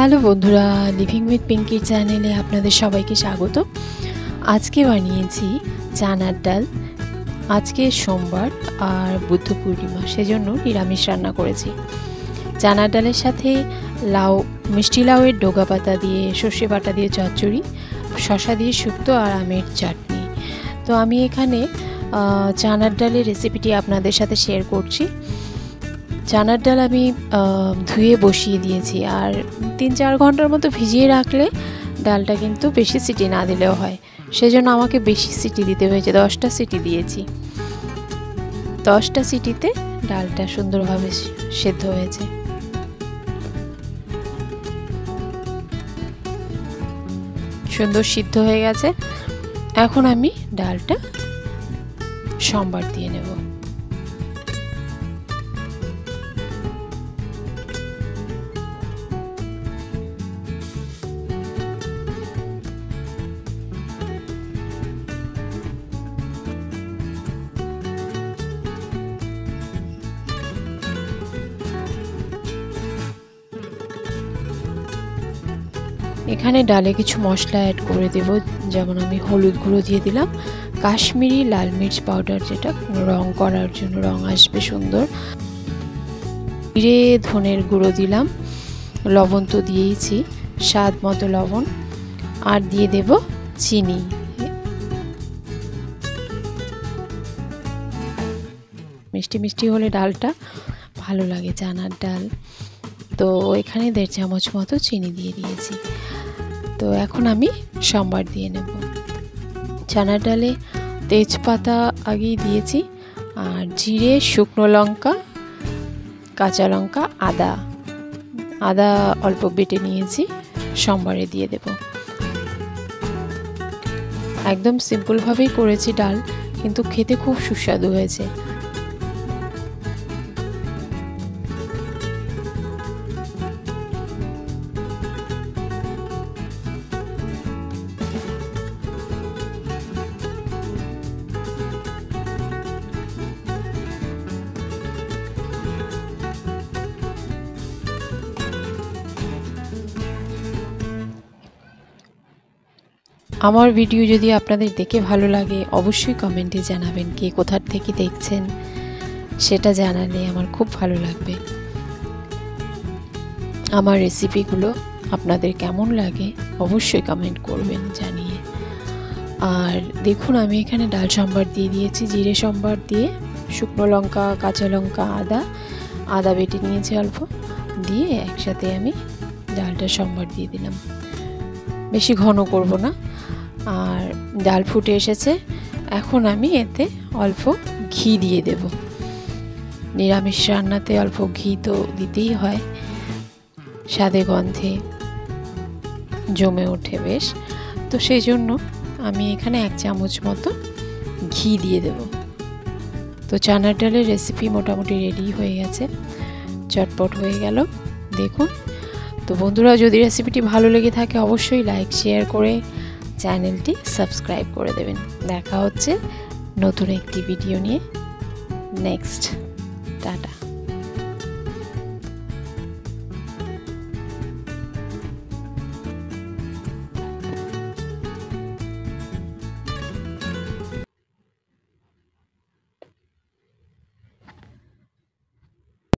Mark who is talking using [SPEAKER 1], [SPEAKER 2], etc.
[SPEAKER 1] Hello বন্ধুরা, living with পিঙ্কির চ্যানেলে আপনাদের সবাইকে স্বাগত। আজকে বানিয়েছি চানার ডাল। আজকে সোমবার আর বুদ্ধ পূর্ণিমা, সেজন্য নিরামিষ রান্না করেছি। চানার ডালের সাথে লাউ, মিষ্টি লাউয়ের ডোগা পাতা দিয়ে, সর্ষে বাটা দিয়ে চচ্চড়ি, শসা দিয়ে শুক্তো আর আমের চাটনি। তো আমি এখানে চানার ডালের রেসিপিটি আপনাদের সাথে শেয়ার করছি। চানার ডাল আমি ধুয়ে বসিয়ে দিয়েছি, আর 3-4 ঘন্টার মতো ভিজিয়ে রাখলে ডালটা কিন্তু বেশি সিটি না দিলেও হয়। সেজন্য আমাকে বেশি সিটি দিতে হয়েছে, 10টা সিটি দিয়েছি। 10টা সিটিতে ডালটা সুন্দরভাবে সেদ্ধ হয়েছে। সুন্দর সিদ্ধ হয়ে গেছে। এখন আমি ডালটা সম্বার দিয়ে নেব। এখানে ডালে কিছু মশলা অ্যাড করে দেব, যেমন আমি হলুদ গুঁড়ো দিয়ে দিলাম, কাশ্মীরি লাল মির্চ পাউডার, যেটা রং করার জন্য, রং আসবে সুন্দর। জিরে ধনের গুঁড়ো দিলাম, লবণ তো দিয়েইছি, স্বাদ মতো লবণ, আর দিয়ে দেব চিনি। মিষ্টি মিষ্টি হলে ডালটা ভালো লাগে, চানার ডাল। তো এখানে 1.5 চামচ মতো চিনি দিয়ে দিয়েছি। তো এখন আমি সম্বার দিয়ে নেব। চানার ডালে তেজপাতা আগেই দিয়েছি, আর জিরে, শুকনো লঙ্কা, কাঁচা লঙ্কা, আদা অল্প বেটে নিয়েছি, সম্বারে দিয়ে দেব। একদম সিম্পলভাবেই করেছি ডাল, কিন্তু খেতে খুব সুস্বাদু হয়েছে। আমার ভিডিও যদি আপনাদের দেখে ভালো লাগে, অবশ্যই কমেন্টে জানাবেন কে কোথার থেকে দেখছেন। সেটা জানালে আমার খুব ভালো লাগবে। আমার রেসিপিগুলো আপনাদের কেমন লাগে অবশ্যই কমেন্ট করবেন জানিয়ে। আর দেখুন, আমি এখানে ডাল সম্বার দিয়ে দিয়েছি, জিরে সম্বার দিয়ে, শুকনো লঙ্কা, কাঁচা লঙ্কা, আদা বেটে নিয়েছি অল্প, দিয়ে একসাথে আমি ডালটা সম্বার দিয়ে দিলাম। বেশি ঘন করব না। আর ডাল ফুটে এসেছে, এখন আমি এতে অল্প ঘি দিয়ে দেব। নিরামিষ রান্নাতে অল্প ঘি তো দিতেই হয়, স্বাদে গন্ধে জমে ওঠে বেশ। তো সেই জন্য আমি এখানে 1 চামচ মতো ঘি দিয়ে দেব। তো চানার ডালের রেসিপি মোটামুটি রেডি হয়ে গেছে, চটপট হয়ে গেল দেখুন। তো বন্ধুরা, যদি রেসিপিটি ভালো লেগে থাকে অবশ্যই লাইক শেয়ার করে চ্যানেলটি সাবস্ক্রাইব করে দেবেন। দেখা হচ্ছে নতুন একটি ভিডিও নিয়ে নেক্সট। টাটা।